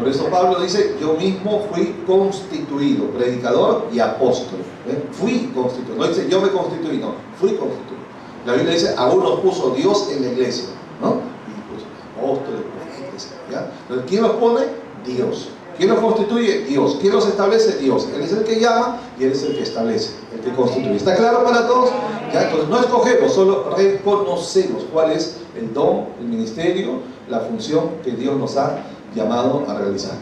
Por eso Pablo dice, yo mismo fui constituido, predicador y apóstol. Fui constituido. No dice, yo me constituí, no, fui constituido. La Biblia dice, aún nos puso Dios en la iglesia, ¿no? Y puso apóstoles, profetas, ¿ya? Entonces, ¿quién los pone? Dios. ¿Quién los constituye? Dios. ¿Quién los establece? Dios. Él es el que llama y Él es el que establece, el que constituye. ¿Está claro para todos? ¿Ya? Entonces no escogemos, solo reconocemos cuál es el don, el ministerio, la función que Dios nos ha llamado a realizar.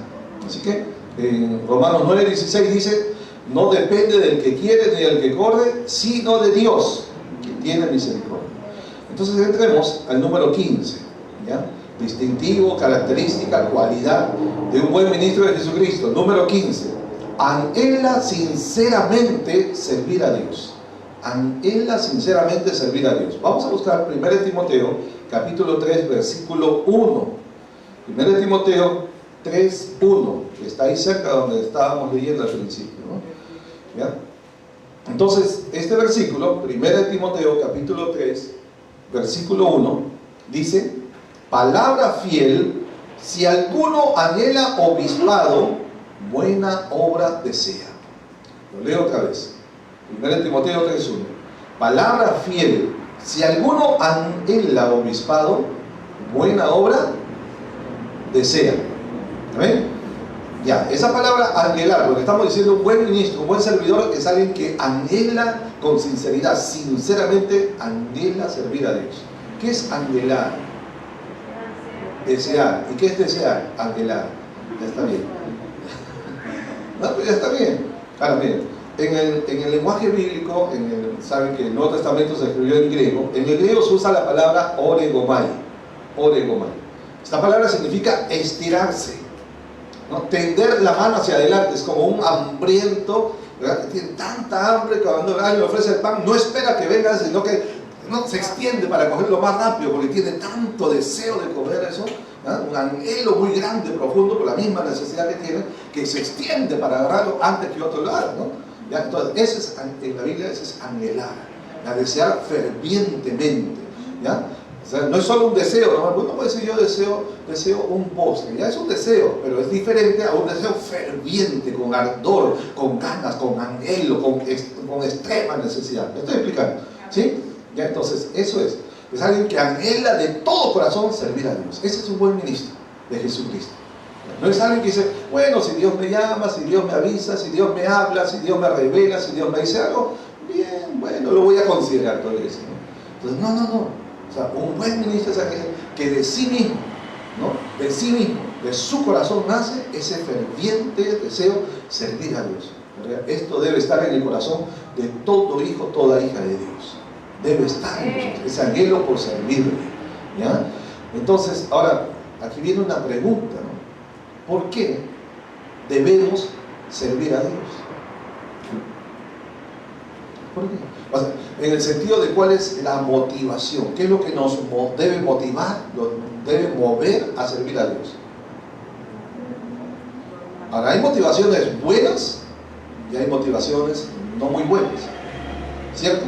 Así que en Romanos 9:16 dice, no depende del que quiere ni del que corre, sino de Dios, que tiene misericordia. Entonces entremos al número 15, ¿ya? Distintivo, característica, cualidad de un buen ministro de Jesucristo. Número 15, anhela sinceramente servir a Dios. Anhela sinceramente servir a Dios. Vamos a buscar 1 Timoteo capítulo 3 versículo 1. 1 Timoteo 3:1, que está ahí cerca donde estábamos leyendo al principio, ¿no? ¿Ya? Entonces este versículo, 1 Timoteo capítulo 3 versículo 1, dice: palabra fiel, si alguno anhela obispado, buena obra desea. Lo leo otra vez. 1 Timoteo 3:1. Palabra fiel, si alguno anhela obispado, buena obra desea. ¿Amén? Ya, esa palabra anhelar, lo que estamos diciendo, un buen ministro, un buen servidor, es alguien que anhela con sinceridad, sinceramente anhela servir a Dios. ¿Qué es anhelar? Desear. ¿Y qué es desear? Anhelar. Ya está bien. No, pues ya está bien. Ahora bien, en el lenguaje bíblico, saben que el Nuevo Testamento se escribió en griego. En el griego se usa la palabra oregomai. Oregomai. Esta palabra significa estirarse, ¿no? Tender la mano hacia adelante. Es como un hambriento, ¿verdad? Que tiene tanta hambre que cuando alguien le ofrece el pan, no espera que venga, sino que no se extiende para cogerlo más rápido, porque tiene tanto deseo de comer eso, ¿no? Un anhelo muy grande, profundo, por la misma necesidad que tiene, que se extiende para agarrarlo antes que otro lo haga, ¿no? ¿Ya? Entonces, en la Biblia eso es anhelar, a desear fervientemente, ¿ya? O sea, no es solo un deseo, ¿no? Uno puede decir, yo deseo un postre, ya es un deseo, pero es diferente a un deseo ferviente, con ardor, con ganas, con anhelo, con extrema necesidad. ¿Me estoy explicando? ¿Sí? Ya, entonces, eso es alguien que anhela de todo corazón servir a Dios. Ese es un buen ministro de Jesucristo. No es alguien que dice, bueno, si Dios me llama, si Dios me avisa, si Dios me habla, si Dios me revela, si Dios me dice algo, bien, bueno, lo voy a considerar todo eso, ¿no? Entonces, no. O sea, un buen ministro es aquel que de sí mismo, ¿no? De sí mismo, de su corazón nace ese ferviente deseo servir a Dios, ¿verdad? Esto debe estar en el corazón de todo hijo, toda hija de Dios. Debe estar en nosotros, ese anhelo por servirle, ¿ya? Entonces, ahora, aquí viene una pregunta, ¿no? ¿Por qué debemos servir a Dios? ¿Por qué? O sea, en el sentido de cuál es la motivación, qué es lo que nos debe motivar, nos debe mover a servir a Dios. Ahora, hay motivaciones buenas y hay motivaciones no muy buenas, ¿cierto?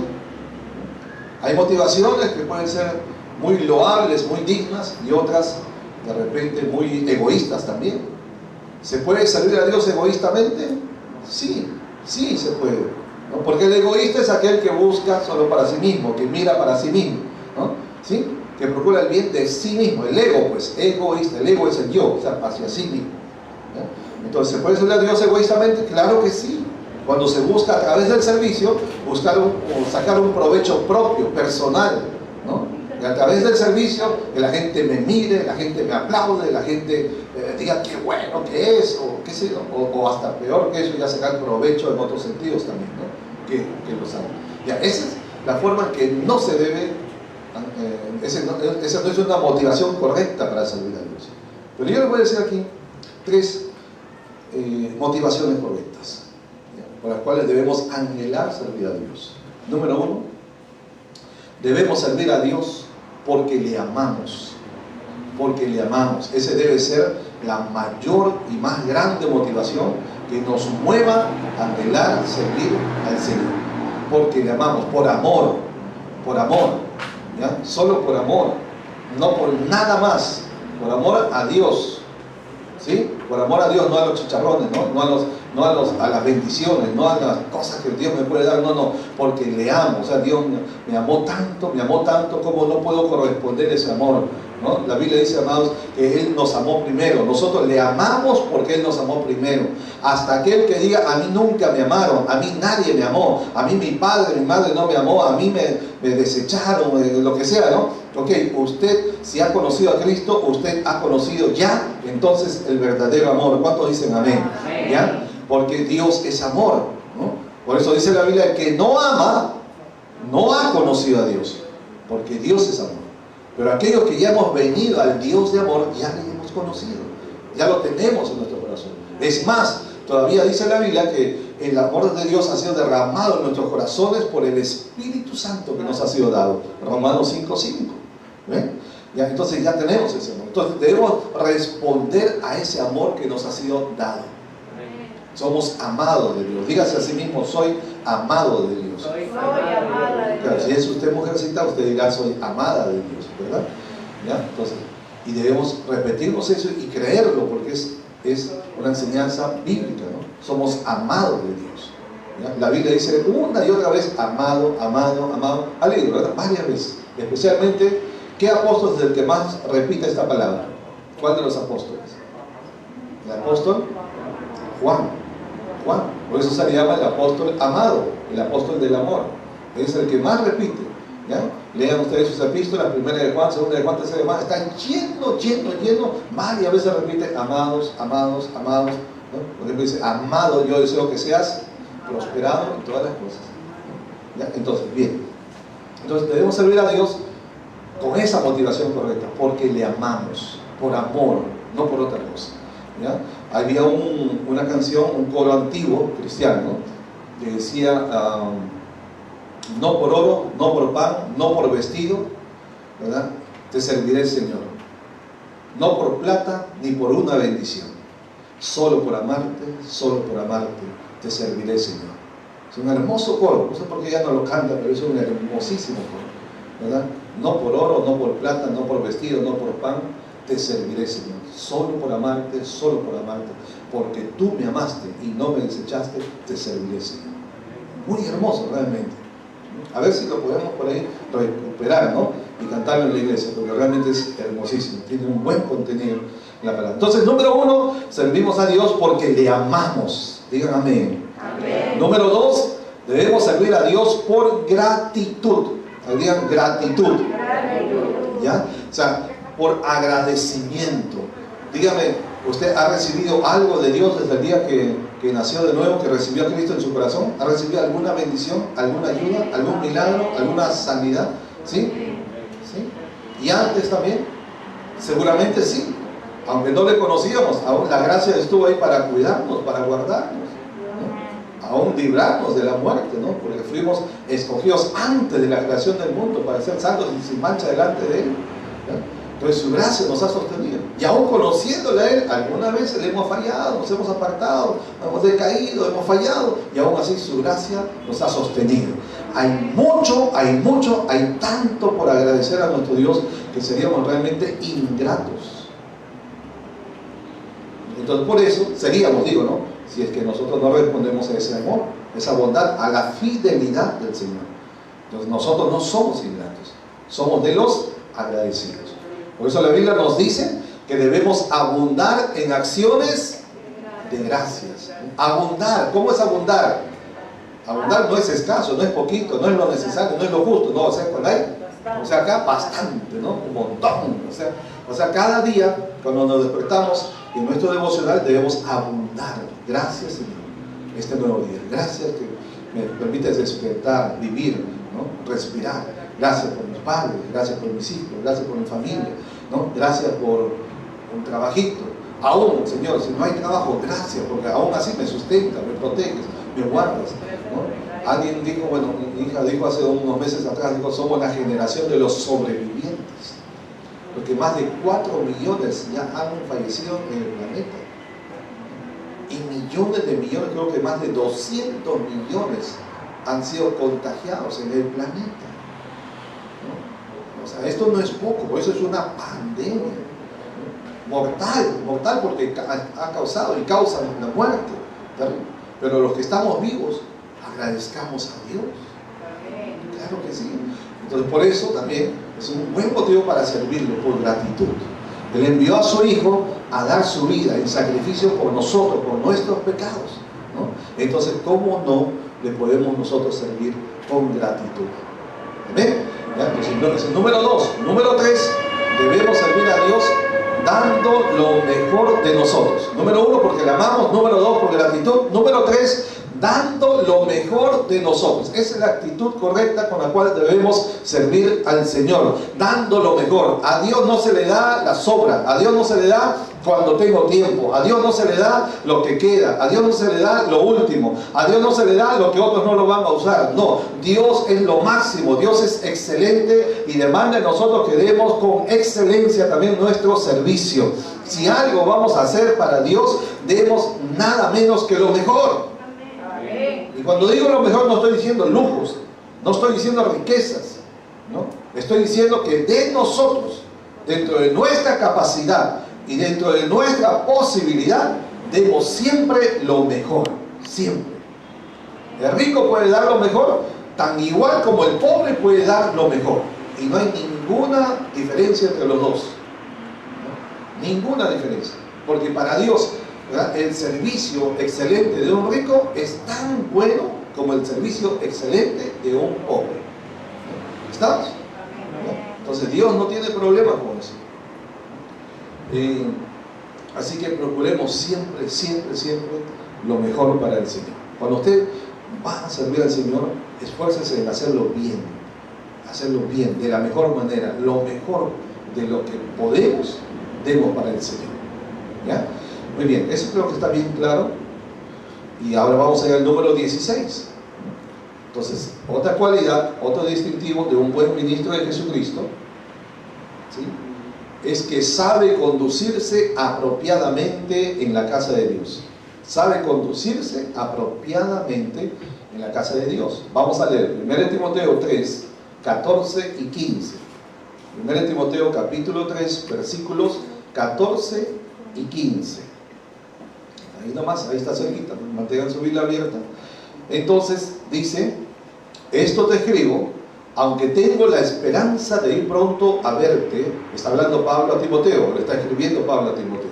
Hay motivaciones que pueden ser muy loables, muy dignas, y otras de repente muy egoístas también. ¿Se puede servir a Dios egoístamente? Sí se puede, ¿no? Porque el egoísta es aquel que busca solo para sí mismo, que mira para sí mismo, ¿no? ¿Sí? Que procura el bien de sí mismo. El ego, pues, egoísta. El ego es el yo, o sea, hacia sí mismo, ¿no? Entonces, ¿se puede servir a Dios egoístamente? Claro que sí. Cuando se busca a través del servicio, sacar un provecho propio, personal, ¿no? Y a través del servicio, que la gente me mire, la gente me aplaude, la gente diga qué bueno que es, o qué sé yo, o hasta peor que eso, ya sacar provecho en otros sentidos también, ¿no? Que lo saben. Ya, esa es la forma en que no se debe, esa no es una motivación correcta para servir a Dios. Pero yo les voy a decir aquí 3 motivaciones correctas, ¿ya? Por las cuales debemos anhelar servir a Dios. Número 1, debemos servir a Dios porque le amamos. Porque le amamos. Ese debe ser la mayor y más grande motivación que nos mueva a anhelar servir al Señor. Porque le amamos, por amor, ¿ya? Solo por amor, no por nada más, por amor a Dios, ¿sí? Por amor a Dios, no a los chicharrones, a las bendiciones, no a las cosas que Dios me puede dar, no, porque le amo. O sea, Dios me amó tanto como no puedo corresponder ese amor, ¿no? La Biblia dice, amados, que Él nos amó primero. Nosotros le amamos porque Él nos amó primero. Hasta aquel que diga, a mí nunca me amaron, a mí nadie me amó, a mí mi padre, mi madre no me amó, a mí me desecharon, lo que sea, ¿no? Ok, usted, si ha conocido a Cristo, usted ha conocido ya entonces el verdadero amor. ¿Cuántos dicen amén? ¿Ya? Porque Dios es amor, ¿no? Por eso dice la Biblia, el que no ama, no ha conocido a Dios, porque Dios es amor. Pero aquellos que ya hemos venido al Dios de amor, ya le hemos conocido, ya lo tenemos en nuestro corazón. Es más, todavía dice la Biblia que el amor de Dios ha sido derramado en nuestros corazones por el Espíritu Santo que nos ha sido dado. Romanos 5:5. ¿Ven? Ya, entonces ya tenemos ese amor. Entonces debemos responder a ese amor que nos ha sido dado. Somos amados de Dios. Dígase a sí mismo, soy amado de Dios. Soy amada de Dios. Claro, si es usted mujercita, usted dirá, soy amada de Dios, ¿verdad? ¿Ya? Entonces, y debemos repetirnos eso y creerlo, porque es una enseñanza bíblica, ¿no? Somos amados de Dios. ¿Ya? La Biblia dice una y otra vez, amado, amado, amado. Ha leído, ¿verdad? Varias veces. Especialmente, ¿qué apóstol es el que más repite esta palabra? ¿Cuál de los apóstoles? ¿El apóstol? Juan. Por eso se le llama el apóstol amado, el apóstol del amor. Es el que más repite. ¿Ya? Lean ustedes sus epístolas, primera de Juan, segunda de Juan, tercera de Juan, está lleno, varias veces repite, amados, amados, amados, ¿no? Por ejemplo dice, amado, yo deseo que seas prosperado en todas las cosas. ¿Ya? Entonces, bien, entonces debemos servir a Dios con esa motivación correcta, porque le amamos, por amor, no por otra cosa. ¿Ya? Había una canción, un coro antiguo cristiano, que decía, no por oro, no por pan, no por vestido, ¿verdad? Te serviré, Señor. No por plata, ni por una bendición. Solo por amarte, te serviré, Señor. Es un hermoso coro. No sé por qué ya no lo canta, pero es un hermosísimo coro, ¿verdad? No por oro, no por plata, no por vestido, no por pan, te serviré, Señor. Solo por amarte, porque tú me amaste y no me desechaste, te serviré, Señor. Muy hermoso realmente. A ver si lo podemos por ahí recuperar, ¿no? Y cantarlo en la iglesia, porque realmente es hermosísimo, tiene un buen contenido en la palabra. Entonces, número 1, servimos a Dios porque le amamos. Digan amén. Amén. Número 2, debemos servir a Dios por gratitud. Digan gratitud. ¿Ya? O sea, por agradecimiento. Dígame, ¿usted ha recibido algo de Dios desde el día que nació de nuevo, que recibió a Cristo en su corazón? ¿Ha recibido alguna bendición, alguna ayuda, algún milagro, alguna sanidad? ¿Sí? ¿Sí? ¿Y antes también? Seguramente sí. Aunque no le conocíamos, aún la gracia estuvo ahí para cuidarnos, para guardarnos, ¿no? Aún librarnos de la muerte, ¿no? Porque fuimos escogidos antes de la creación del mundo para ser santos y sin mancha delante de Él, ¿no? Entonces su gracia nos ha sostenido. Y aún conociéndole a Él, alguna vez le hemos fallado, nos hemos apartado, hemos decaído, hemos fallado, y aún así su gracia nos ha sostenido. Hay tanto por agradecer a nuestro Dios que seríamos realmente ingratos. Entonces por eso seríamos, digo, ¿no? Si es que nosotros no respondemos a ese amor, esa bondad, a la fidelidad del Señor. Entonces nosotros no somos ingratos, somos de los agradecidos. Por eso la Biblia nos dice que debemos abundar en acciones de gracias. Abundar, ¿cómo es abundar? Abundar no es escaso, no es poquito, no es lo necesario, no es lo justo, no, o sea, cuando hay, o sea, acá bastante, ¿no? Un montón, o sea, cada día cuando nos despertamos en nuestro devocional debemos abundar. Gracias, Señor, este nuevo día. Gracias que me permites despertar, vivir, ¿no? Respirar. Gracias por mis padres, gracias por mis hijos, gracias por mi familia, ¿no? Gracias por un trabajito. Aún, Señor, si no hay trabajo, gracias, porque aún así me sustentas, me proteges, me guardas, ¿no? Alguien dijo, bueno, mi hija dijo hace unos meses atrás, dijo, somos la generación de los sobrevivientes, porque más de 4 millones ya han fallecido en el planeta. Y millones de millones, creo que más de 200 millones han sido contagiados en el planeta. ¿No? O sea, esto no es poco, por eso es una pandemia. mortal porque ha causado y causa la muerte. Pero los que estamos vivos, agradezcamos a Dios. Claro que sí. Entonces por eso también es un buen motivo para servirlo, por gratitud. Él envió a su Hijo a dar su vida en sacrificio por nosotros, por nuestros pecados, ¿no? Entonces, ¿cómo no le podemos nosotros servir con gratitud? ¿Amén? Entonces, número 2. Número 3, debemos servir a Dios dando lo mejor de nosotros. Número 1, porque le amamos. Número 2, por gratitud. Número 3, dando lo mejor de nosotros. Esa es la actitud correcta con la cual debemos servir al Señor, dando lo mejor. A Dios no se le da la sobra, a Dios no se le da cuando tengo tiempo, a Dios no se le da lo que queda, a Dios no se le da lo último, a Dios no se le da lo que otros no lo van a usar. No, Dios es lo máximo, Dios es excelente y demanda de nosotros que demos con excelencia también nuestro servicio. Si algo vamos a hacer para Dios, demos nada menos que lo mejor. Y cuando digo lo mejor, no estoy diciendo lujos, no estoy diciendo riquezas, ¿no? Estoy diciendo que de nosotros, dentro de nuestra capacidad y dentro de nuestra posibilidad, demos siempre lo mejor, siempre. El rico puede dar lo mejor, tan igual como el pobre puede dar lo mejor. Y no hay ninguna diferencia entre los dos, ¿no? Ninguna diferencia. Porque para Dios, ¿verdad?, el servicio excelente de un rico es tan bueno como el servicio excelente de un pobre. ¿Estamos? ¿No? Entonces Dios no tiene problema con eso. Así que procuremos siempre, siempre, siempre lo mejor para el Señor. Cuando usted va a servir al Señor, esfuércese en hacerlo bien, de la mejor manera, lo mejor de lo que podemos, demos para el Señor. ¿Ya? Muy bien, eso creo que está bien claro. Y ahora vamos a ir al número 16. Entonces, otra cualidad, otro distintivo de un buen ministro de Jesucristo, ¿sí?, es que sabe conducirse apropiadamente en la casa de Dios. Sabe conducirse apropiadamente en la casa de Dios. Vamos a leer 1 Timoteo 3, 14 y 15. 1 Timoteo capítulo 3, versículos 14 y 15. Ahí nomás, ahí está cerquita, mantengan su Biblia abierta. Entonces dice: esto te escribo, aunque tengo la esperanza de ir pronto a verte. Está hablando Pablo a Timoteo, le está escribiendo Pablo a Timoteo,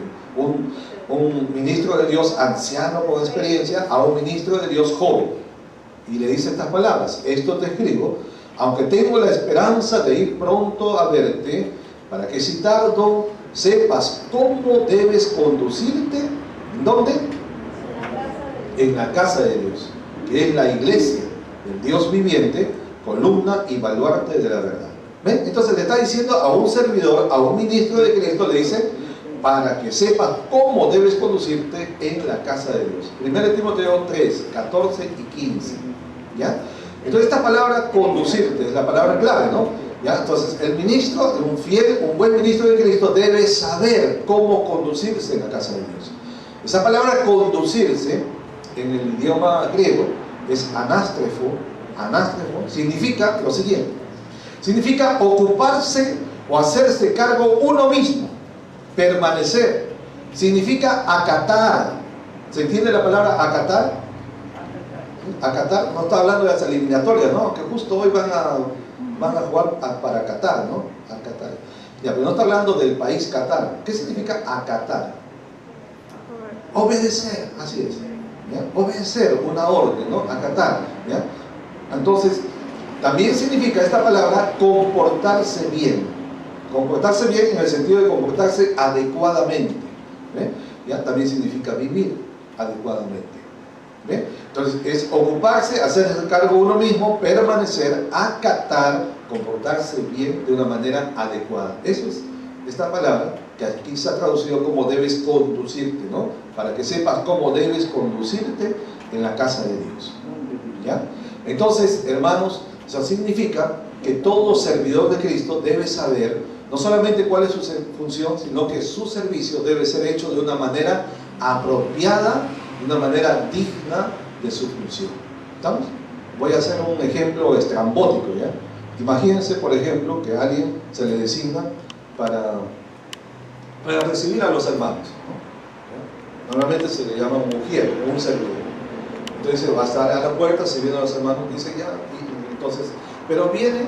un ministro de Dios anciano con experiencia a un ministro de Dios joven, y le dice estas palabras: esto te escribo, aunque tengo la esperanza de ir pronto a verte, para que si tardo sepas cómo debes conducirte. ¿Dónde? En la casa de Dios, que es la iglesia del Dios viviente, columna y baluarte de la verdad. ¿Ven? Entonces le está diciendo a un servidor, a un ministro de Cristo, le dice: para que sepas cómo debes conducirte en la casa de Dios. 1 Timoteo 3, 14 y 15. ¿Ya? Entonces esta palabra conducirte es la palabra clave, ¿no? ¿Ya? Entonces el ministro, un fiel, un buen ministro de Cristo debe saber cómo conducirse en la casa de Dios. Esa palabra conducirse en el idioma griego es anástrefo. Anástrefo significa lo siguiente: significa ocuparse o hacerse cargo uno mismo, permanecer. Significa acatar. ¿Se entiende la palabra acatar? Acatar no está hablando de las eliminatorias, ¿no? Que justo hoy van a jugar para Qatar, ¿no? Acatar. Ya, pero no está hablando del país Qatar. ¿Qué significa acatar? Obedecer, así es, ¿ya? Obedecer una orden, ¿no? Acatar, ¿ya? Entonces, también significa esta palabra comportarse bien. Comportarse bien en el sentido de comportarse adecuadamente, ¿ve? ¿Ya? También significa vivir adecuadamente, ¿ve? Entonces, es ocuparse, hacerse cargo uno mismo, permanecer, acatar, comportarse bien de una manera adecuada. Eso es esta palabra, que aquí se ha traducido como debes conducirte, ¿no? Para que sepas cómo debes conducirte en la casa de Dios. ¿Ya? Entonces, hermanos, eso significa que todo servidor de Cristo debe saber no solamente cuál es su función, sino que su servicio debe ser hecho de una manera apropiada, de una manera digna de su función. ¿Estamos? Voy a hacer un ejemplo estrambótico, ¿ya? Imagínense, por ejemplo, que a alguien se le designa para para recibir a los hermanos, ¿no? Normalmente se le llama un mujer, un servidor. Entonces va a estar a la puerta, se vienen los hermanos, dice ya, y entonces, pero viene,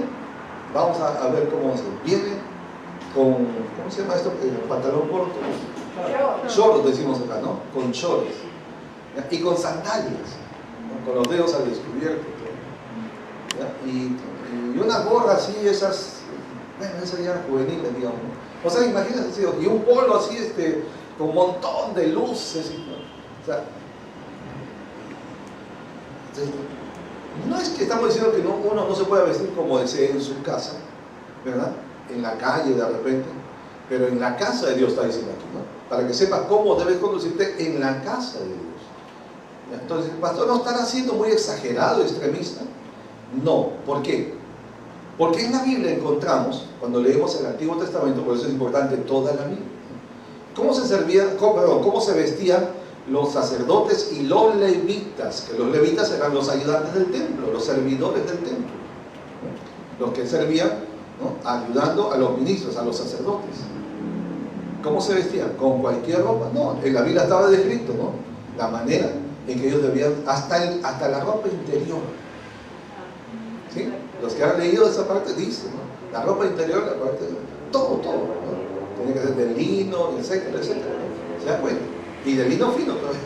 vamos a ver cómo se viene con, ¿cómo se llama esto? Pantalón corto, choros decimos acá, ¿no? Con choros, ¿ya? Y con sandalias, ¿no? Con los dedos al descubierto, ¿ya? Y una gorra así, esas, bueno, esas ya juveniles, digamos, ¿no? O sea, imagínense, y un polo así, con un montón de luces, ¿no? O sea, no es que estamos diciendo que uno no se pueda vestir como desee en su casa, ¿verdad? En la calle de repente, pero en la casa de Dios está diciendo aquí, ¿no? Para que sepas cómo debes conducirte en la casa de Dios. Entonces, el pastor no estará siendo muy exagerado, extremista. No, ¿por qué? Porque en la Biblia encontramos, cuando leemos el Antiguo Testamento, por eso es importante toda la Biblia, cómo se vestían los sacerdotes y los levitas, que los levitas eran los ayudantes del templo, los servidores del templo, ¿no? Los que servían, ¿no? Ayudando a los ministros, a los sacerdotes. ¿Cómo se vestían? ¿Con cualquier ropa? No, en la Biblia estaba descrito, ¿no? La manera en que ellos debían, hasta la ropa interior. ¿Sí? Los que han leído esa parte dicen, ¿no? La ropa interior, la parte, todo, ¿no? Tiene que ser de lino, etcétera, etcétera, ¿no? ¿Se dan cuenta? Y de lino fino todavía.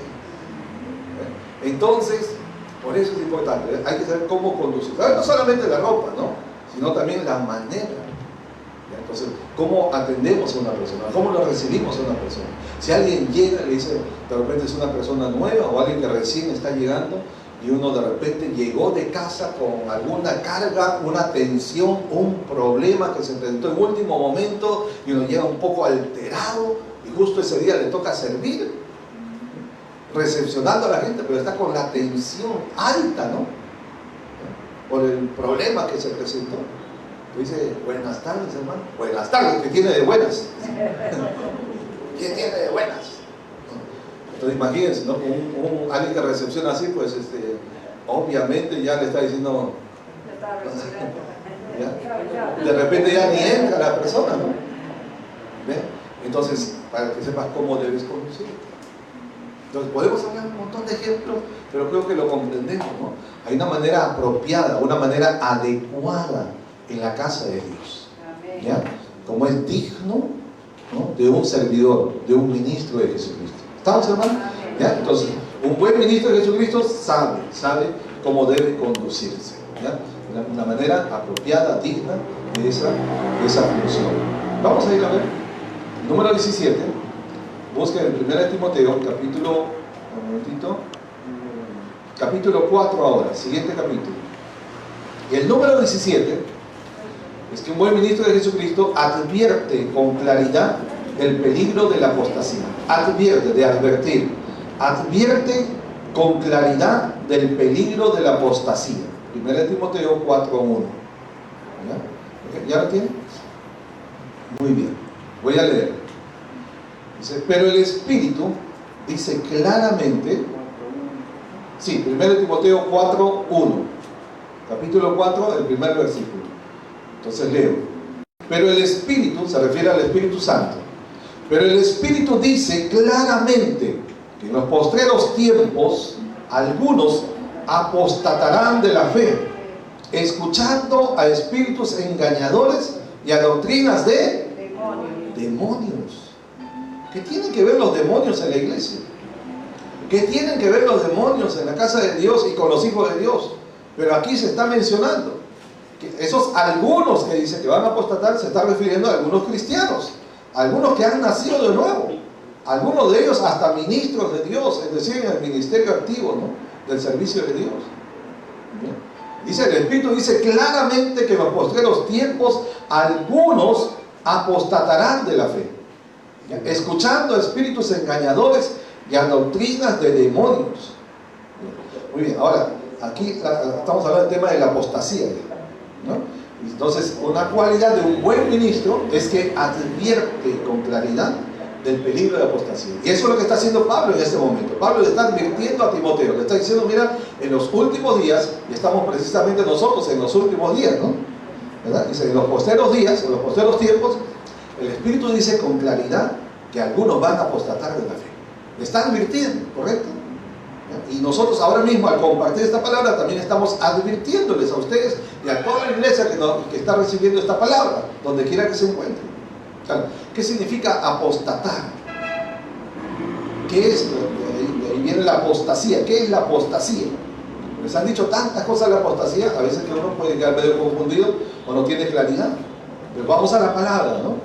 Entonces, por eso es importante, ¿eh? Hay que saber cómo conducir. No solamente la ropa, ¿no? Sino también la manera. Entonces, ¿cómo atendemos a una persona? ¿Cómo lo recibimos a una persona? Si alguien llega y le dice, de repente es una persona nueva o alguien que recién está llegando y uno de repente llegó de casa con alguna carga, una tensión, un problema que se presentó en último momento y uno llega un poco alterado y justo ese día le toca servir, recepcionando a la gente, pero está con la tensión alta, ¿no? Por el problema que se presentó. Dice, buenas tardes, hermano. Buenas tardes, ¿qué tiene de buenas? ¿Qué tiene de buenas? Entonces imagínense, ¿no? Alguien que recepciona así, pues obviamente ya le está diciendo, ¿ya? De repente ya ni entra la persona, ¿no? ¿Ven? Entonces, para que sepas cómo debes conducir. Entonces podemos hablar un montón de ejemplos, pero creo que lo comprendemos, ¿no? Hay una manera apropiada, una manera adecuada en la casa de Dios, ¿ya? Como es digno, ¿no? De un servidor, de un ministro de Jesucristo. ¿Estamos, hermanos? ¿Ya? Entonces, un buen ministro de Jesucristo sabe cómo debe conducirse, ¿ya? De una manera apropiada, digna de esa función. Vamos a ir a ver, número 17. Busquen en 1 Timoteo, capítulo 4 ahora, siguiente capítulo. Y el número 17 es que un buen ministro de Jesucristo advierte con claridad el peligro de la apostasía. Advierte, de advertir. Advierte con claridad del peligro de la apostasía. 1 Timoteo 4:1. ¿Ya lo tienen? Muy bien. Voy a leer. Dice, pero el Espíritu dice claramente, sí, 1 Timoteo 4:1, capítulo 4, el primer versículo. Entonces leo, pero el Espíritu, se refiere al Espíritu Santo, pero el Espíritu dice claramente que en los postreros tiempos algunos apostatarán de la fe, escuchando a espíritus engañadores y a doctrinas de demonios. ¿Qué tienen que ver los demonios en la iglesia? ¿Qué tienen que ver los demonios en la casa de Dios y con los hijos de Dios? Pero aquí se está mencionando que esos algunos que dice que van a apostatar se está refiriendo a algunos cristianos, algunos que han nacido de nuevo, algunos de ellos hasta ministros de Dios, es decir, en el ministerio activo, ¿no? Del servicio de Dios. ¿Bien? Dice, el Espíritu dice claramente que en los postreros tiempos algunos apostatarán de la fe, ¿ya? Escuchando a espíritus engañadores y a doctrinas de demonios. Muy bien, ahora aquí estamos hablando del tema de la apostasía, ¿no? Entonces, una cualidad de un buen ministro es que advierte con claridad del peligro de la apostasía. Y eso es lo que está haciendo Pablo en este momento. Pablo le está advirtiendo a Timoteo, le está diciendo, mira, en los últimos días, y estamos precisamente nosotros en los últimos días, ¿no? ¿Verdad? Dice, en los posteros días, en los posteros tiempos, el Espíritu dice con claridad que algunos van a apostatar de la fe. Le está advirtiendo, ¿correcto? Y nosotros ahora mismo, al compartir esta palabra, también estamos advirtiéndoles a ustedes y a toda la iglesia que está recibiendo esta palabra, donde quiera que se encuentren. Claro, ¿qué significa apostatar? ¿Qué es? De ahí viene la apostasía. ¿Qué es la apostasía? Les han dicho tantas cosas de la apostasía, a veces que uno puede quedar medio confundido o no tiene claridad. Pero vamos a la palabra, ¿no?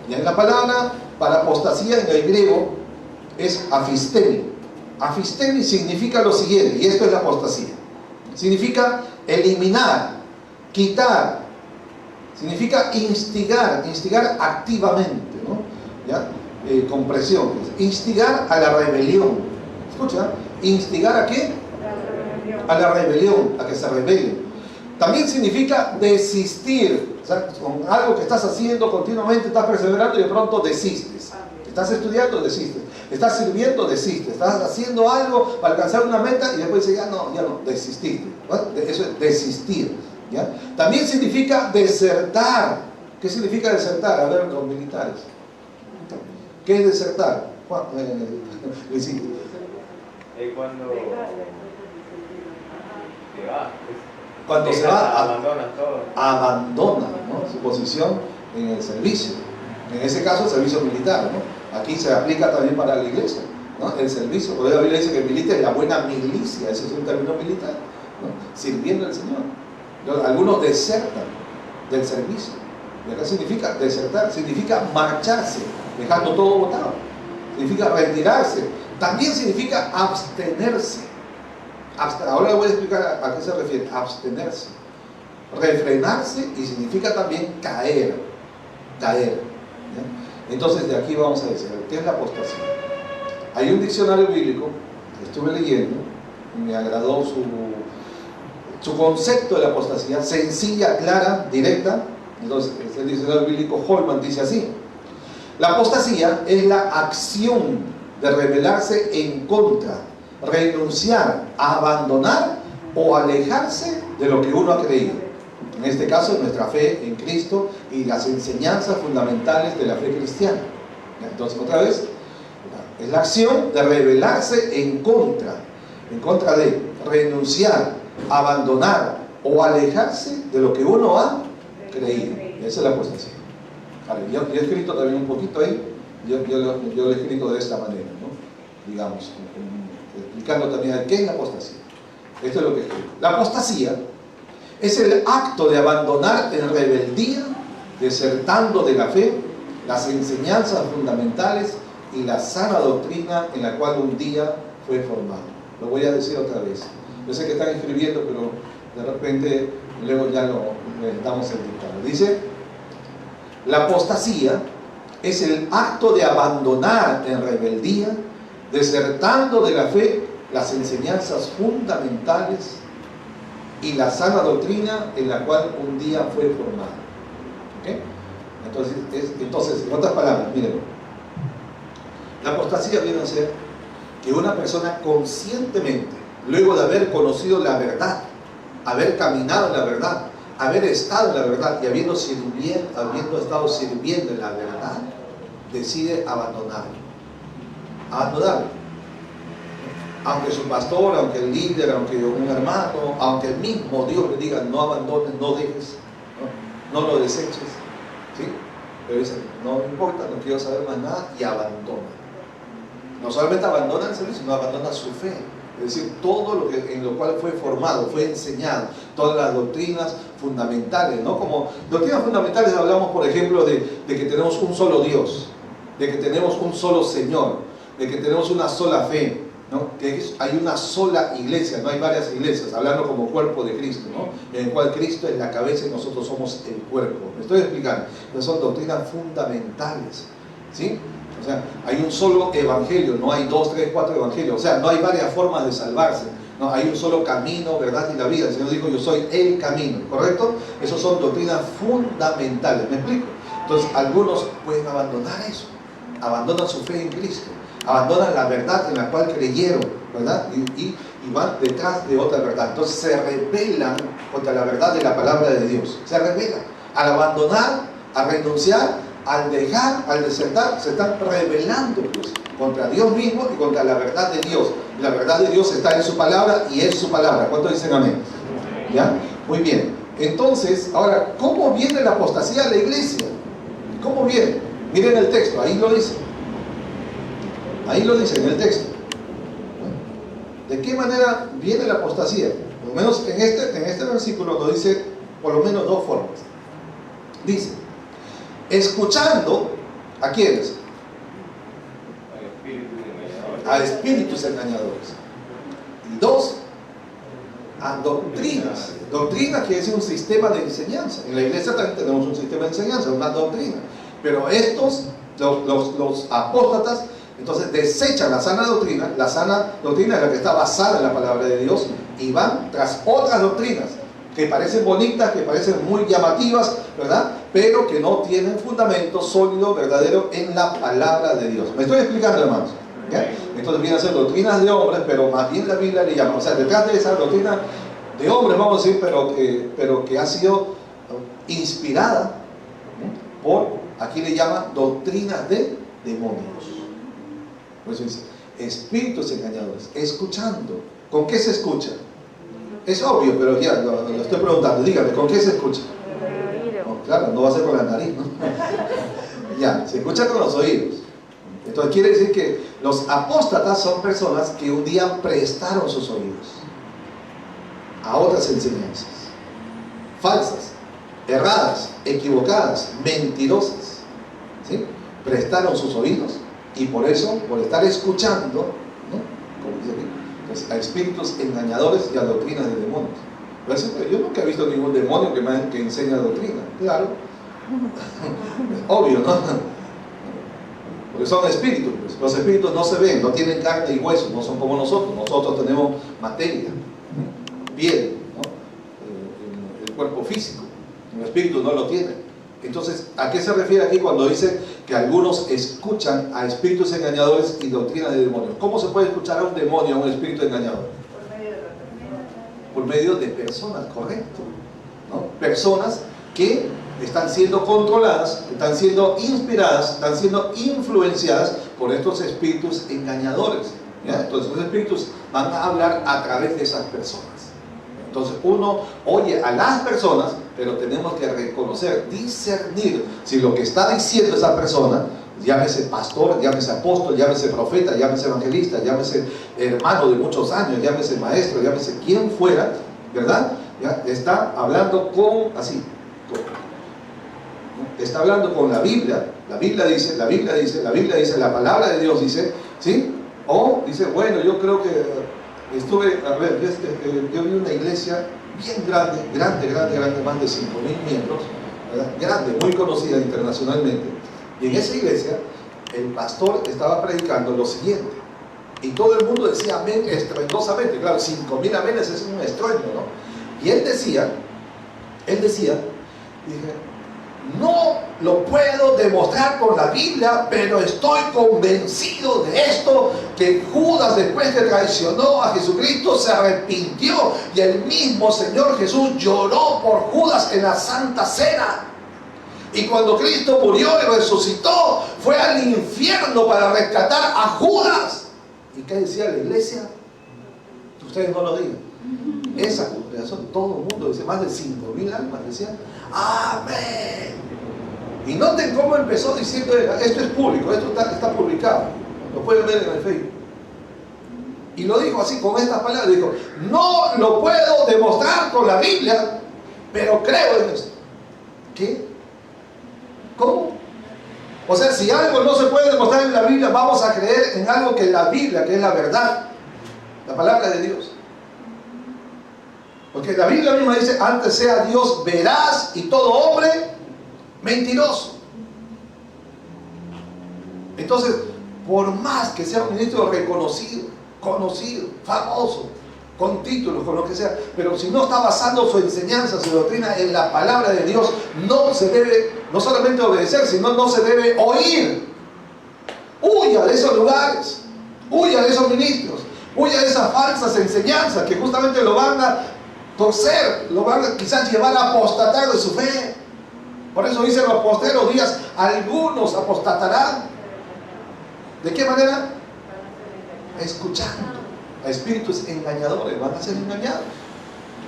Y en la palabra, para apostasía en el griego, es afistemi. Afistemi significa lo siguiente, y esto es la apostasía. Significa eliminar, quitar, significa instigar activamente, ¿no? ¿Ya? Con presión. Instigar a la rebelión. Escucha, ¿instigar a qué? A la rebelión, a que se rebelen. También significa desistir. O sea, con algo que estás haciendo continuamente, estás perseverando y de pronto desistes. Estás estudiando, desistes. Estás sirviendo, desistes. Estás haciendo algo para alcanzar una meta y después dices, ya no, desististe. Eso es desistir. ¿Ya? También significa desertar. ¿Qué significa desertar? A ver, los militares. ¿Qué es desertar? Cuando se va, abandona, ¿no? Su posición en el servicio. En ese caso, el servicio militar, ¿no? Aquí se aplica también para la iglesia, ¿no? El servicio, porque la Biblia dice que el militar es la buena milicia, ese es un término militar, ¿no? Sirviendo al Señor. Entonces, algunos desertan del servicio. ¿Y acá significa desertar? Significa marcharse, dejando todo botado. Significa retirarse. También significa abstenerse. Ahora le voy a explicar a qué se refiere. Abstenerse. Refrenarse y significa también caer. Caer. ¿Ya? Entonces de aquí vamos a decir, ¿qué es la apostasía? Hay un diccionario bíblico que estuve leyendo y me agradó su concepto de la apostasía, sencilla, clara, directa. Entonces el diccionario bíblico Holman dice así: la apostasía es la acción de rebelarse en contra, renunciar, abandonar o alejarse de lo que uno ha creído. En este caso, nuestra fe en Cristo y las enseñanzas fundamentales de la fe cristiana. Entonces, otra vez, es la acción de rebelarse en contra de renunciar, abandonar o alejarse de lo que uno ha creído. Esa es la apostasía. Vale, yo he escrito también un poquito ahí, yo lo he escrito de esta manera, ¿no? Digamos, explicando también qué es la apostasía. Esto es lo que he escrito. La apostasía es el acto de abandonar en rebeldía, desertando de la fe, las enseñanzas fundamentales y la sana doctrina en la cual un día fue formado. Lo voy a decir otra vez. Yo sé que están escribiendo, pero de repente luego ya lo damos el dictado. Dice: la apostasía es el acto de abandonar en rebeldía, desertando de la fe, las enseñanzas fundamentales y la sana doctrina en la cual un día fue formado. ¿Okay? Entonces, en otras palabras, miren, la apostasía viene a ser que una persona conscientemente, luego de haber conocido la verdad, haber caminado en la verdad, haber estado en la verdad y habiendo estado sirviendo en la verdad, decide abandonarlo. Aunque su pastor, aunque el líder, aunque un hermano, aunque el mismo Dios le diga no abandones, no dejes, no lo deseches, ¿sí? Pero dice, no me importa, no quiero saber más nada, y abandona. No solamente abandona el servicio, sino abandona su fe. Es decir, todo en lo cual fue formado, fue enseñado, todas las doctrinas fundamentales, ¿no? Como doctrinas fundamentales hablamos, por ejemplo, de que tenemos un solo Dios, de que tenemos un solo Señor, de que tenemos una sola fe, ¿no? Que hay una sola iglesia, no hay varias iglesias, hablando como cuerpo de Cristo, ¿no? En el cual Cristo es la cabeza y nosotros somos el cuerpo. Me estoy explicando. Entonces son doctrinas fundamentales, ¿sí? O sea, hay un solo evangelio, no hay 2, 3, 4 evangelios. O sea, no hay varias formas de salvarse. No, hay un solo camino, verdad y la vida. El Señor dijo, yo soy el camino, ¿correcto? Esas son doctrinas fundamentales, ¿me explico? Entonces, algunos pueden abandonar eso. Abandonan su fe en Cristo. Abandonan la verdad en la cual creyeron, ¿verdad? Y van detrás de otra verdad. Entonces, se rebelan contra la verdad de la palabra de Dios. Se rebelan. Al abandonar, a renunciar, al desertar, se están rebelando pues, contra Dios mismo y contra la verdad de Dios. La verdad de Dios está en su palabra y es su palabra. ¿Cuántos dicen amén? ¿Ya? Muy bien. Entonces, ahora, ¿cómo viene la apostasía a la iglesia? ¿Cómo viene? Miren el texto, ahí lo dice. Ahí lo dice en el texto. ¿De qué manera viene la apostasía? Por lo menos en este versículo lo dice por lo menos dos formas. Dice, escuchando, ¿a quiénes? A espíritus engañadores. Y dos, a doctrinas. Doctrina quiere decir un sistema de enseñanza. En la iglesia también tenemos un sistema de enseñanza, una doctrina. Pero estos, los apóstatas, entonces desechan la sana doctrina. La sana doctrina es la que está basada en la palabra de Dios y van tras otras doctrinas que parecen bonitas, que parecen muy llamativas, ¿verdad? Pero que no tienen fundamento sólido, verdadero en la palabra de Dios. ¿Me estoy explicando, hermanos? ¿Ya? Entonces vienen a ser doctrinas de hombres, pero más bien la Biblia le llama. O sea, detrás de esa doctrina de hombres, vamos a decir, pero que ha sido inspirada por, aquí le llama doctrinas de demonios. Por eso dice, espíritus engañadores, escuchando. ¿Con qué se escucha? Es obvio, pero ya lo estoy preguntando. Dígame, ¿con qué se escucha? No, claro, no va a ser con la nariz, ¿no? Ya, se escucha con los oídos. Entonces quiere decir que los apóstatas son personas que un día prestaron sus oídos a otras enseñanzas falsas, erradas, equivocadas, mentirosas, ¿sí? Prestaron sus oídos y por eso, por estar escuchando, ¿no? Como dice aquí, pues, a espíritus engañadores y a doctrinas de demonios. Pues, yo nunca he visto ningún demonio que enseña doctrina, claro. Es obvio, ¿no? Porque son espíritus, pues. Los espíritus no se ven, no tienen carne y hueso, no son como nosotros. Nosotros tenemos materia, piel, ¿no? El cuerpo físico. El espíritu no lo tiene. Entonces, ¿a qué se refiere aquí cuando dice que algunos escuchan a espíritus engañadores y doctrinas de demonios? ¿Cómo se puede escuchar a un demonio, a un espíritu engañador? Por medio de personas, correcto, ¿no? Personas que están siendo controladas, están siendo inspiradas, están siendo influenciadas por estos espíritus engañadores, ¿ya? Entonces los espíritus van a hablar a través de esas personas. Entonces uno oye a las personas, pero tenemos que reconocer, discernir si lo que está diciendo esa persona, llámese pastor, llámese apóstol, llámese profeta, llámese evangelista, llámese hermano de muchos años, llámese maestro, llámese quien fuera, ¿verdad? ¿Ya? Está hablando está hablando con la Biblia. La Biblia dice, la palabra de Dios dice, ¿sí? O dice, bueno, yo creo que yo vi una iglesia bien grande, más de 5.000 miembros, ¿verdad? Grande, muy conocida internacionalmente. Y en esa iglesia, el pastor estaba predicando lo siguiente. Y todo el mundo decía amén estruendosamente. Claro, 5.000 amenes es un estruendo, ¿no? Y él decía, dije, no lo puedo demostrar con la Biblia, pero estoy convencido de esto, que Judas, después que traicionó a Jesucristo, se arrepintió y el mismo Señor Jesús lloró por Judas en la Santa Cena. Y cuando Cristo murió y resucitó, fue al infierno para rescatar a Judas. ¿Y qué decía la iglesia? Ustedes no lo digan. Esa congregación, todo el mundo, dice, más de 5.000 almas decían amén. Y noten cómo empezó diciendo, esto es público, esto está publicado, lo pueden ver en el Facebook. Y lo dijo así, con estas palabras, dijo, no lo puedo demostrar con la Biblia, pero creo en esto. ¿Qué? ¿Cómo? O sea, si algo no se puede demostrar en la Biblia, vamos a creer en algo que es la Biblia, que es la verdad, la palabra de Dios. Porque la Biblia misma dice, antes sea Dios veraz y todo hombre mentiroso. Entonces, por más que sea un ministro reconocido, conocido, famoso, con títulos, con lo que sea, pero si no está basando su enseñanza, su doctrina en la palabra de Dios, no se debe no solamente obedecer, sino no se debe oír. Huya de esos lugares, huya de esos ministros, huya de esas falsas enseñanzas que justamente lo van a torcer, lo van a quizás llevar a apostatar de su fe. Por eso dice los postreros días, algunos apostatarán. ¿De qué manera? Escuchando a espíritus engañadores, van a ser engañados.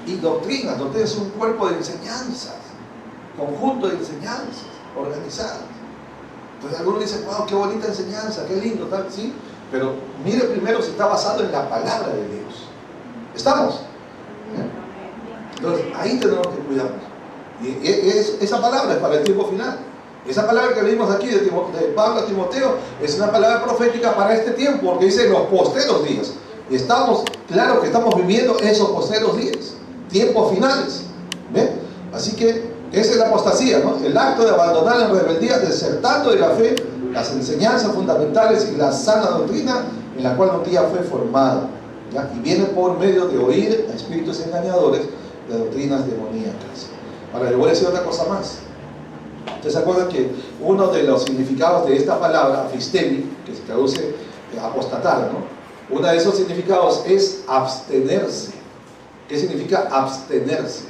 Y doctrinas es un cuerpo de enseñanzas, conjunto de enseñanzas organizadas. Entonces algunos dicen, wow, qué bonita enseñanza, qué lindo, tal, sí. Pero mire primero si está basado en la palabra de Dios. ¿Estamos? Entonces ahí tenemos que cuidarnos. Y esa palabra es para el tiempo final. Esa palabra que leímos aquí de Pablo a Timoteo es una palabra profética para este tiempo, porque dice los postreros días. Y estamos, claro que estamos viviendo esos postreros días, tiempos finales. ¿Ven? Así que esa es la apostasía, ¿no? El acto de abandonar la rebeldía, desertando de la fe, las enseñanzas fundamentales y la sana doctrina en la cual un día fue formada, ¿ya? Y viene por medio de oír a espíritus engañadores de doctrinas demoníacas. Ahora, le voy a decir otra cosa más. Ustedes se acuerdan que uno de los significados de esta palabra, afistemi, que se traduce apostatar, ¿no? Uno de esos significados es abstenerse. ¿Qué significa abstenerse?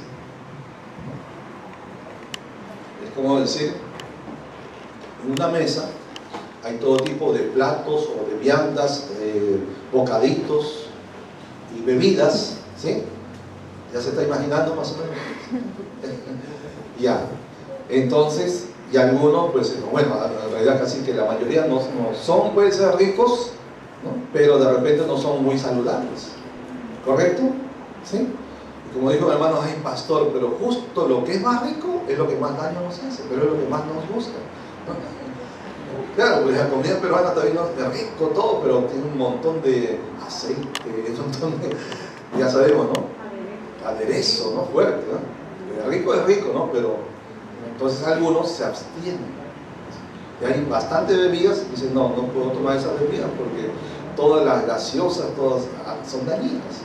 Es como decir, en una mesa hay todo tipo de platos o de viandas, bocaditos y bebidas, ¿sí? ¿Ya se está imaginando más o menos? Ya. Entonces, y algunos, pues, bueno, en realidad casi que la mayoría no son, pueden ser ricos, ¿no? Pero de repente no son muy saludables. ¿Correcto? ¿Sí? Y como dijo mi hermano, ay pastor, pero justo lo que es más rico es lo que más daño nos hace, pero es lo que más nos gusta, ¿no? Claro, pues la comida peruana también es rico todo, pero tiene un montón de aceite, un montón de, ya sabemos, ¿no? Aderezo, ¿no? Fuerte, ¿no? Rico es rico, ¿no? Pero entonces algunos se abstienen. Y hay bastante bebidas y dicen, no puedo tomar esas bebidas porque todas las gaseosas, todas son dañinas,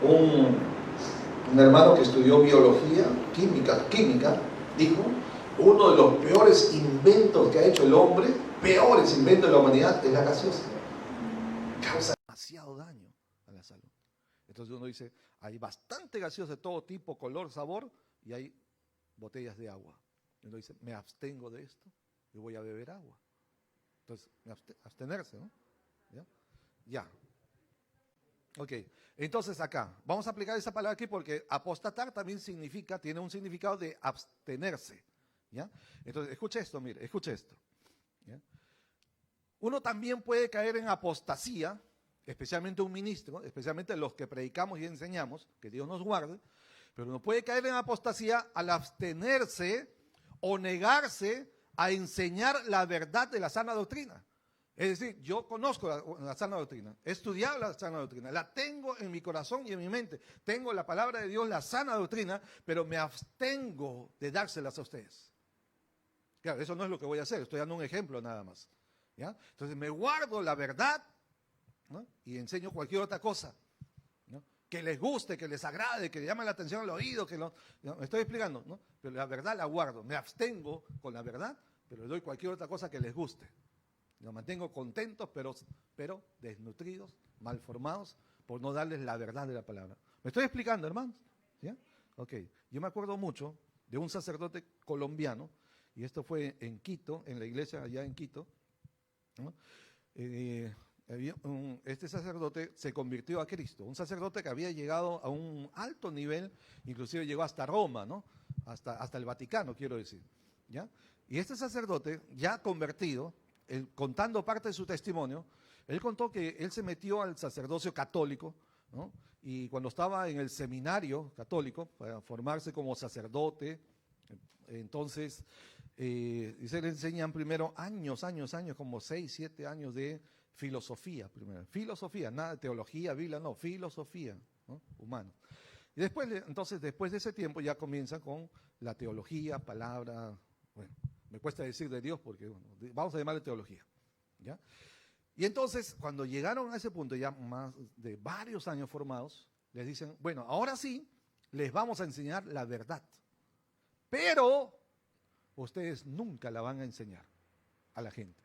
¿no? Un hermano que estudió biología, química, dijo, uno de los peores inventos que ha hecho el hombre, peores inventos de la humanidad, es la gaseosa. Causa demasiado daño a la salud. Entonces uno dice, hay bastante gaseosa de todo tipo, color, sabor, y hay botellas de agua. Y uno dice, me abstengo de esto y voy a beber agua. Entonces, abstenerse, ¿no? ¿Ya? Ya. Ok, entonces acá, vamos a aplicar esa palabra aquí porque apostatar también significa, tiene un significado de abstenerse, ¿ya? Entonces, escuche esto, mire, escuche esto, ¿ya? Uno también puede caer en apostasía, especialmente un ministro, especialmente los que predicamos y enseñamos, que Dios nos guarde, pero uno puede caer en apostasía al abstenerse o negarse a enseñar la verdad de la sana doctrina. Es decir, yo conozco la sana doctrina, he estudiado la sana doctrina, la tengo en mi corazón y en mi mente. Tengo la palabra de Dios, la sana doctrina, pero me abstengo de dárselas a ustedes. Claro, eso no es lo que voy a hacer, estoy dando un ejemplo nada más, ¿ya? Entonces me guardo la verdad, ¿no? Y enseño cualquier otra cosa, ¿no? Que les guste, que les agrade, que le llame la atención al oído, ¿no? Me estoy explicando, ¿no? Pero la verdad la guardo, me abstengo con la verdad, pero le doy cualquier otra cosa que les guste. Los mantengo contentos, pero desnutridos, mal formados, por no darles la verdad de la palabra. ¿Me estoy explicando, hermanos? ¿Ya? Ok. Yo me acuerdo mucho de un sacerdote colombiano, y esto fue en Quito, en la iglesia allá en Quito, ¿no? Este sacerdote se convirtió a Cristo, un sacerdote que había llegado a un alto nivel, inclusive llegó hasta Roma, ¿no? Hasta el Vaticano, quiero decir, ¿ya? Y este sacerdote, ya convertido, contando parte de su testimonio, él contó que él se metió al sacerdocio católico, ¿no? Y cuando estaba en el seminario católico para formarse como sacerdote, entonces dice, le enseñan primero años, como 6, 7 años de filosofía primero. Filosofía, nada de teología, Biblia, no, filosofía, ¿no? Humana. Y después, entonces, después de ese tiempo ya comienza con la teología, palabra, bueno, me cuesta decir de Dios porque, bueno, vamos a llamarle teología, ¿ya? Y entonces, cuando llegaron a ese punto, ya más de varios años formados, les dicen, bueno, ahora sí, les vamos a enseñar la verdad, pero ustedes nunca la van a enseñar a la gente.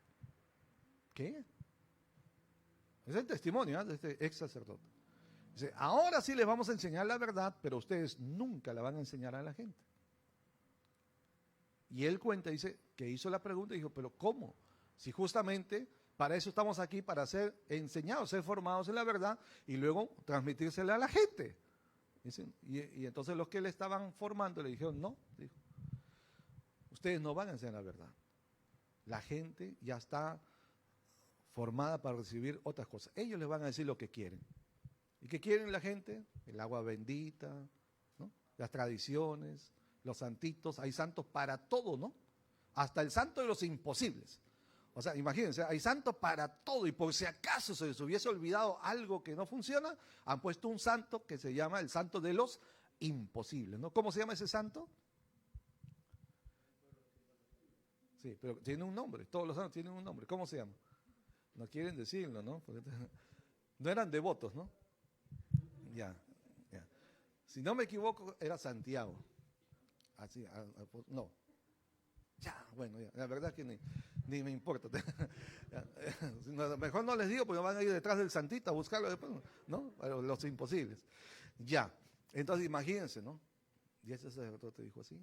¿Qué? Es el testimonio, ¿eh?, de este ex sacerdote. Dice, ahora sí les vamos a enseñar la verdad, pero ustedes nunca la van a enseñar a la gente. Y él cuenta, dice, que hizo la pregunta y dijo, pero ¿cómo? Si justamente para eso estamos aquí, para ser enseñados, ser formados en la verdad y luego transmitírsela a la gente. Y entonces los que le estaban formando le dijeron, no, dijo, ustedes no van a enseñar la verdad. La gente ya está formada para recibir otras cosas. Ellos les van a decir lo que quieren. ¿Y qué quieren la gente? El agua bendita, ¿no? Las tradiciones, los santitos. Hay santos para todo, ¿no? Hasta el santo de los imposibles. O sea, imagínense, hay santos para todo y por si acaso se les hubiese olvidado algo que no funciona, han puesto un santo que se llama el santo de los imposibles, ¿no? ¿Cómo se llama ese santo? Sí, pero tiene un nombre, todos los santos tienen un nombre. ¿Cómo se llama? No quieren decirlo, ¿no? No eran devotos, ¿no? Ya. Si no me equivoco, era Santiago. Así, no. Ya, bueno, ya. La verdad que ni me importa. Mejor no les digo porque van a ir detrás del santito a buscarlo después, ¿no? Los imposibles. Ya. Entonces imagínense, ¿no? Y ese sacerdote dijo así.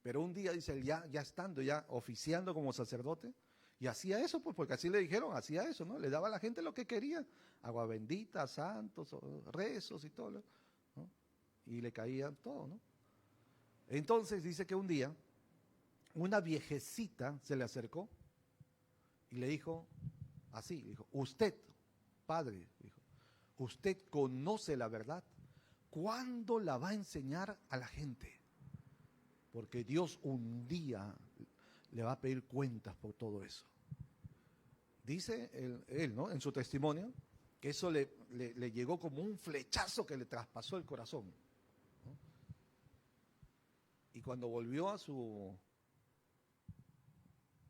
Pero un día, dice él, ya estando, ya oficiando como sacerdote, y hacía eso, pues, porque así le dijeron, hacía eso, ¿no? Le daba a la gente lo que quería, agua bendita, santos, rezos y todo, ¿no? Y le caían todo, ¿no? Entonces dice que un día, una viejecita se le acercó y le dijo, así, dijo, usted, padre, dijo, usted conoce la verdad, ¿cuándo la va a enseñar a la gente? Porque Dios un día le va a pedir cuentas por todo eso. Dice él, ¿no? En su testimonio, que eso le llegó como un flechazo que le traspasó el corazón, ¿no? Y cuando volvió a su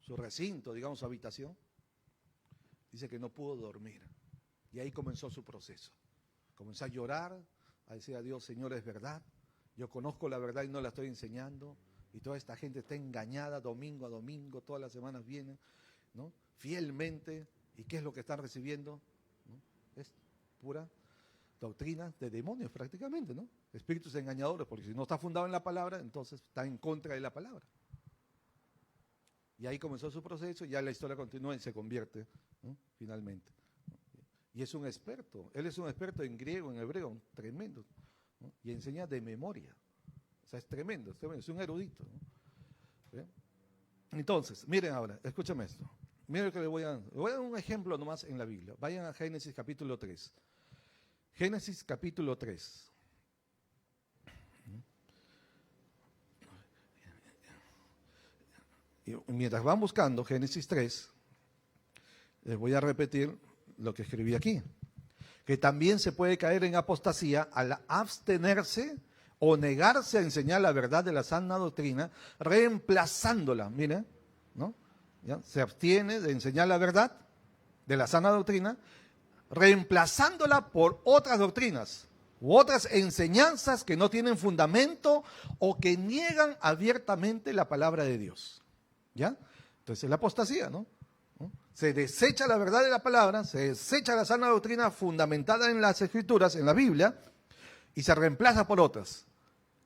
recinto, digamos, su habitación, dice que no pudo dormir. Y ahí comenzó su proceso. Comenzó a llorar, a decir a Dios, Señor, es verdad. Yo conozco la verdad y no la estoy enseñando, y toda esta gente está engañada domingo a domingo, todas las semanas vienen, ¿no? Fielmente, ¿y qué es lo que están recibiendo? ¿No? Es pura doctrina de demonios prácticamente, ¿no? Espíritus engañadores, porque si no está fundado en la palabra, entonces está en contra de la palabra. Y ahí comenzó su proceso, y ya la historia continúa y se convierte, ¿no? Finalmente. Y es un experto, él es un experto en griego, en hebreo, tremendo, ¿no? Y enseña de memoria. O sea, es tremendo, es un erudito, ¿no? ¿Ve? Entonces, miren ahora, escúchame esto. Miren lo que le voy a dar un ejemplo nomás en la Biblia. Vayan a Génesis capítulo 3. Génesis capítulo 3. Y mientras van buscando Génesis 3, les voy a repetir lo que escribí aquí. Que también se puede caer en apostasía al abstenerse o negarse a enseñar la verdad de la sana doctrina, reemplazándola, miren, ¿no? ¿Ya? Se abstiene de enseñar la verdad de la sana doctrina, reemplazándola por otras doctrinas u otras enseñanzas que no tienen fundamento o que niegan abiertamente la palabra de Dios. ¿Ya? Entonces es la apostasía, ¿no? Se desecha la verdad de la palabra, se desecha la sana doctrina fundamentada en las Escrituras, en la Biblia, y se reemplaza por otras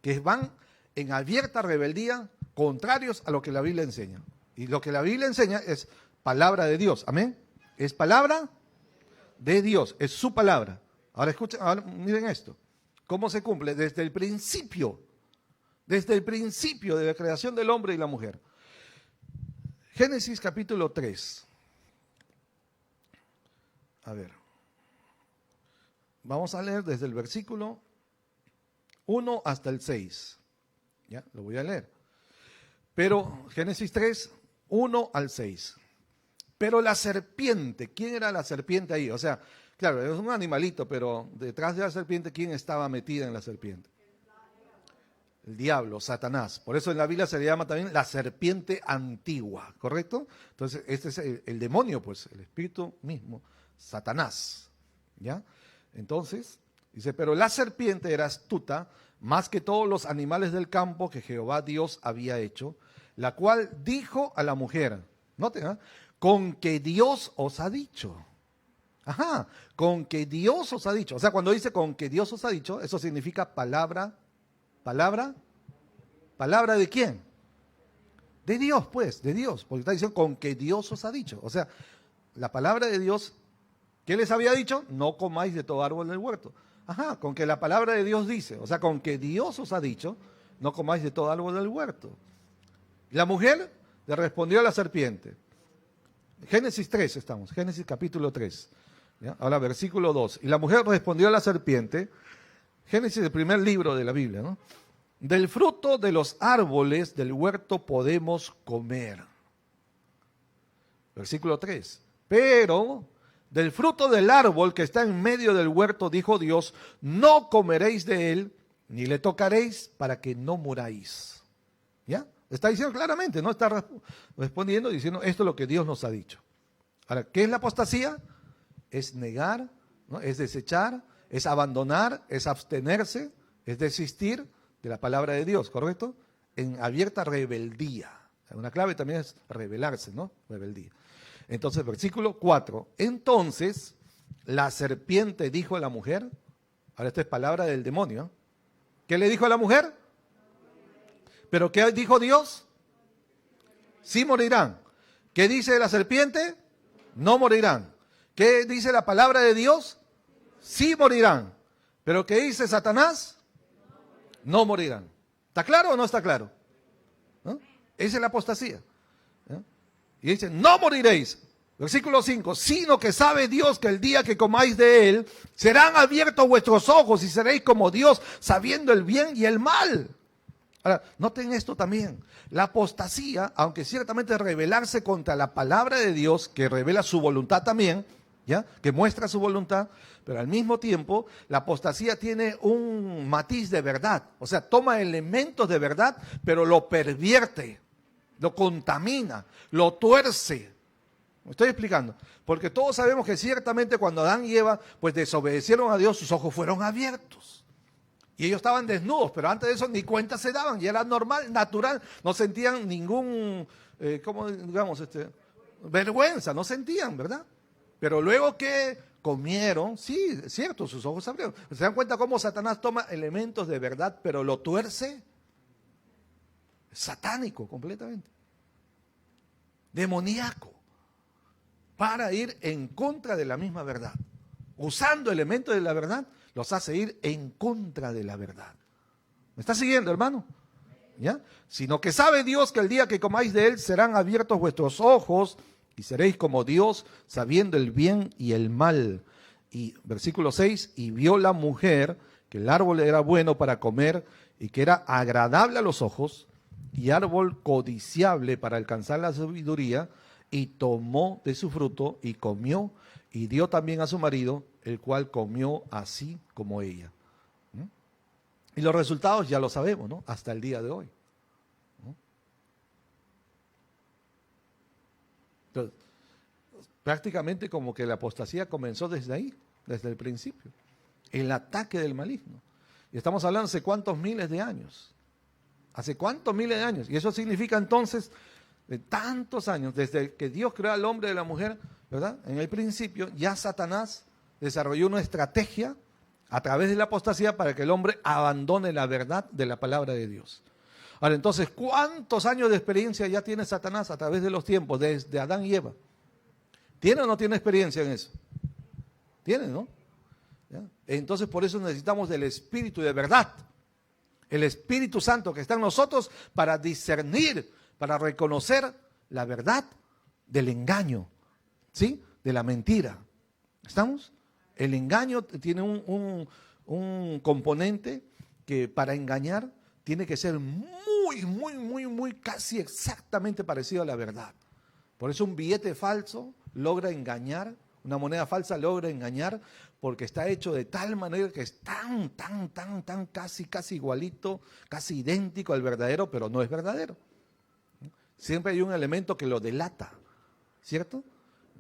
que van en abierta rebeldía, contrarios a lo que la Biblia enseña. Y lo que la Biblia enseña es palabra de Dios, ¿amén? Es palabra de Dios, es su palabra. Ahora escuchen, ahora miren esto, cómo se cumple desde el principio de la creación del hombre y la mujer. Génesis capítulo 3. A ver, vamos a leer desde el versículo 1 hasta el 6. Ya, lo voy a leer. Pero Génesis 3, 1 al 6. Pero la serpiente, ¿quién era la serpiente ahí? O sea, claro, es un animalito, pero detrás de la serpiente, ¿quién estaba metida en la serpiente? El diablo, Satanás. Por eso en la Biblia se le llama también la serpiente antigua, ¿correcto? Entonces, este es el demonio, pues, el espíritu mismo, Satanás. ¿Ya? Entonces, dice, pero la serpiente era astuta más que todos los animales del campo que Jehová Dios había hecho, la cual dijo a la mujer, noten, ¿eh? Con que Dios os ha dicho. Ajá, con que Dios os ha dicho. O sea, cuando dice con que Dios os ha dicho, eso significa palabra. ¿Palabra de quién? De Dios, pues, de Dios. Porque está diciendo con que Dios os ha dicho. O sea, la palabra de Dios, ¿qué les había dicho? No comáis de todo árbol del huerto. Ajá, con que la palabra de Dios dice. O sea, con que Dios os ha dicho, no comáis de todo árbol del huerto. La mujer le respondió a la serpiente. Génesis 3 estamos, Génesis capítulo 3. ¿Ya? Ahora versículo 2. Y la mujer respondió a la serpiente, Génesis, el primer libro de la Biblia, ¿no? Del fruto de los árboles del huerto podemos comer. Versículo 3. Pero del fruto del árbol que está en medio del huerto, dijo Dios, no comeréis de él, ni le tocaréis para que no muráis. ¿Ya? Está diciendo claramente, no está respondiendo, diciendo esto es lo que Dios nos ha dicho. Ahora, ¿qué es la apostasía? Es negar, ¿no? Es desechar, es abandonar, es abstenerse, es desistir de la palabra de Dios, ¿correcto? En abierta rebeldía. Una clave también es rebelarse, ¿no? Rebeldía. Entonces, versículo 4. Entonces, la serpiente dijo a la mujer, ahora esta es palabra del demonio, ¿qué le dijo a la mujer? ¿Pero qué dijo Dios? Sí morirán. ¿Qué dice la serpiente? No morirán. ¿Qué dice la palabra de Dios? Sí morirán. ¿Pero qué dice Satanás? No morirán. ¿Está claro o no está claro? ¿No? Esa es la apostasía. ¿No? Y dice, no moriréis. Versículo 5, sino que sabe Dios que el día que comáis de él, serán abiertos vuestros ojos y seréis como Dios, sabiendo el bien y el mal. Ahora, noten esto también. La apostasía, aunque ciertamente rebelarse contra la palabra de Dios, que revela su voluntad también, ¿ya? Que muestra su voluntad, pero al mismo tiempo la apostasía tiene un matiz de verdad. O sea, toma elementos de verdad, pero lo pervierte, lo contamina, lo tuerce. ¿Me estoy explicando? Porque todos sabemos que ciertamente cuando Adán y Eva pues desobedecieron a Dios, sus ojos fueron abiertos. Y ellos estaban desnudos, pero antes de eso ni cuenta se daban, y era normal, natural, no sentían ningún, ¿cómo digamos? Vergüenza, no sentían, ¿verdad? Pero luego que comieron, sí, es cierto, sus ojos se abrieron. ¿Se dan cuenta cómo Satanás toma elementos de verdad, pero lo tuerce? Satánico completamente. Demoníaco. Para ir en contra de la misma verdad. Usando elementos de la verdad, los hace ir en contra de la verdad. ¿Me está siguiendo, hermano? ¿Ya? Sino que sabe Dios que el día que comáis de él serán abiertos vuestros ojos y seréis como Dios, sabiendo el bien y el mal. Y versículo 6, y vio la mujer que el árbol era bueno para comer y que era agradable a los ojos y árbol codiciable para alcanzar la sabiduría, y tomó de su fruto y comió y dio también a su marido, el cual comió así como ella. Y los resultados ya lo sabemos, ¿no? Hasta el día de hoy. Entonces, prácticamente como que la apostasía comenzó desde ahí, desde el principio. El ataque del maligno. Y estamos hablando hace cuántos miles de años. ¿Hace cuántos miles de años? Y eso significa entonces, de tantos años, desde que Dios creó al hombre y a la mujer, ¿verdad? En el principio, ya Satanás desarrolló una estrategia a través de la apostasía para que el hombre abandone la verdad de la palabra de Dios. Ahora, entonces, ¿cuántos años de experiencia ya tiene Satanás a través de los tiempos, desde Adán y Eva? ¿Tiene o no tiene experiencia en eso? Tiene, ¿no? ¿Ya? Entonces, por eso necesitamos del Espíritu de verdad, el Espíritu Santo que está en nosotros para discernir, para reconocer la verdad del engaño, ¿sí? De la mentira. ¿Estamos? El engaño tiene un componente que para engañar tiene que ser muy, casi exactamente parecido a la verdad. Por eso un billete falso logra engañar, una moneda falsa logra engañar, porque está hecho de tal manera que es tan casi igualito, casi idéntico al verdadero, pero no es verdadero. Siempre hay un elemento que lo delata, ¿cierto?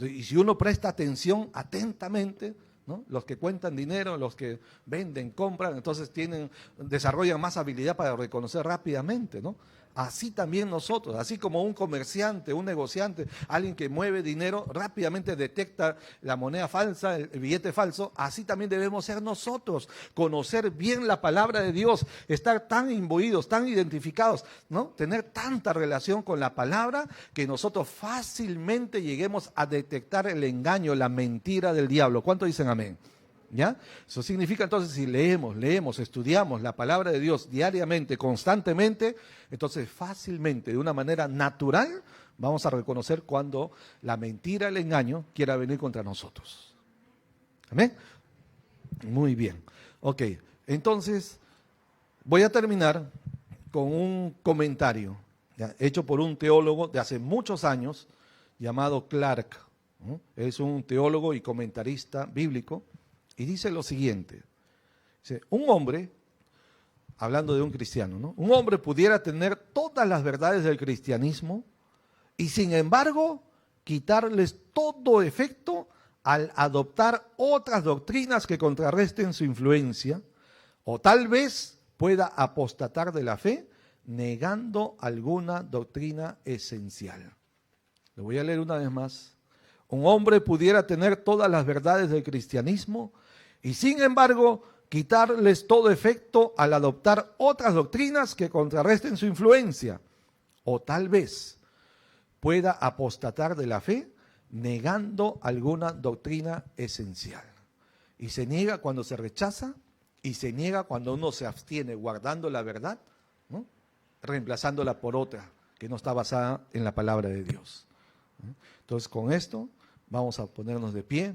Y si uno presta atención atentamente, ¿no? Los que cuentan dinero, los que venden, compran, entonces desarrollan más habilidad para reconocer rápidamente, ¿no? Así también nosotros, así como un comerciante, un negociante, alguien que mueve dinero, rápidamente detecta la moneda falsa, el billete falso, así también debemos ser nosotros, conocer bien la palabra de Dios, estar tan imbuidos, tan identificados, ¿no? Tener tanta relación con la palabra que nosotros fácilmente lleguemos a detectar el engaño, la mentira del diablo. ¿Cuánto dicen amén? ¿Ya? Eso significa entonces si leemos, estudiamos la palabra de Dios diariamente, constantemente, entonces fácilmente, de una manera natural, vamos a reconocer cuando la mentira, el engaño quiera venir contra nosotros. ¿Amén? Muy bien. Ok, entonces voy a terminar con un comentario, ¿ya?, hecho por un teólogo de hace muchos años llamado Clark, ¿no? Es un teólogo y comentarista bíblico. Y dice lo siguiente, dice, un hombre, hablando de un cristiano, ¿no? Un hombre pudiera tener todas las verdades del cristianismo y sin embargo quitarles todo efecto al adoptar otras doctrinas que contrarresten su influencia, o tal vez pueda apostatar de la fe negando alguna doctrina esencial. Lo voy a leer una vez más. Un hombre pudiera tener todas las verdades del cristianismo y sin embargo quitarles todo efecto al adoptar otras doctrinas que contrarresten su influencia, o tal vez pueda apostatar de la fe negando alguna doctrina esencial. Y se niega cuando se rechaza y se niega cuando uno se abstiene guardando la verdad, ¿no?, reemplazándola por otra que no está basada en la palabra de Dios. Entonces con esto vamos a ponernos de pie,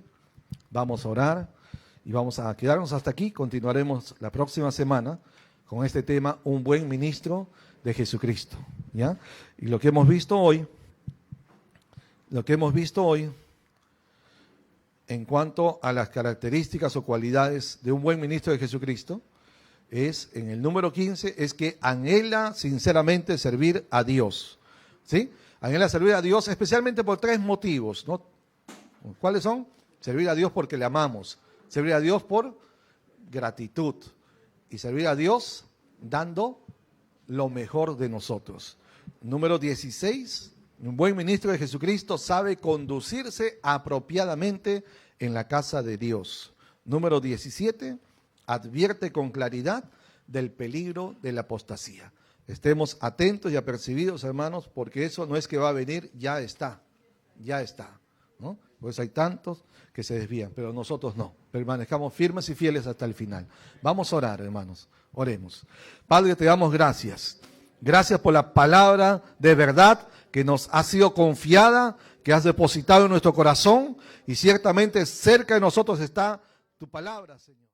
vamos a orar y vamos a quedarnos hasta aquí. Continuaremos la próxima semana con este tema, un buen ministro de Jesucristo, ¿ya? Y lo que hemos visto hoy en cuanto a las características o cualidades de un buen ministro de Jesucristo es, en el número 15, es que anhela sinceramente servir a Dios, ¿sí? Anhela servir a Dios especialmente por 3 motivos, ¿no? ¿Cuáles son? Servir a Dios porque le amamos, servir a Dios por gratitud y servir a Dios dando lo mejor de nosotros. Número 16, un buen ministro de Jesucristo sabe conducirse apropiadamente en la casa de Dios. Número 17, advierte con claridad del peligro de la apostasía. Estemos atentos y apercibidos, hermanos, porque eso no es que va a venir, ya está, ¿no? Pues hay tantos que se desvían, pero nosotros no. Permanezcamos firmes y fieles hasta el final. Vamos a orar, hermanos. Oremos. Padre, te damos gracias. Gracias por la palabra de verdad que nos ha sido confiada, que has depositado en nuestro corazón, y ciertamente cerca de nosotros está tu palabra, Señor.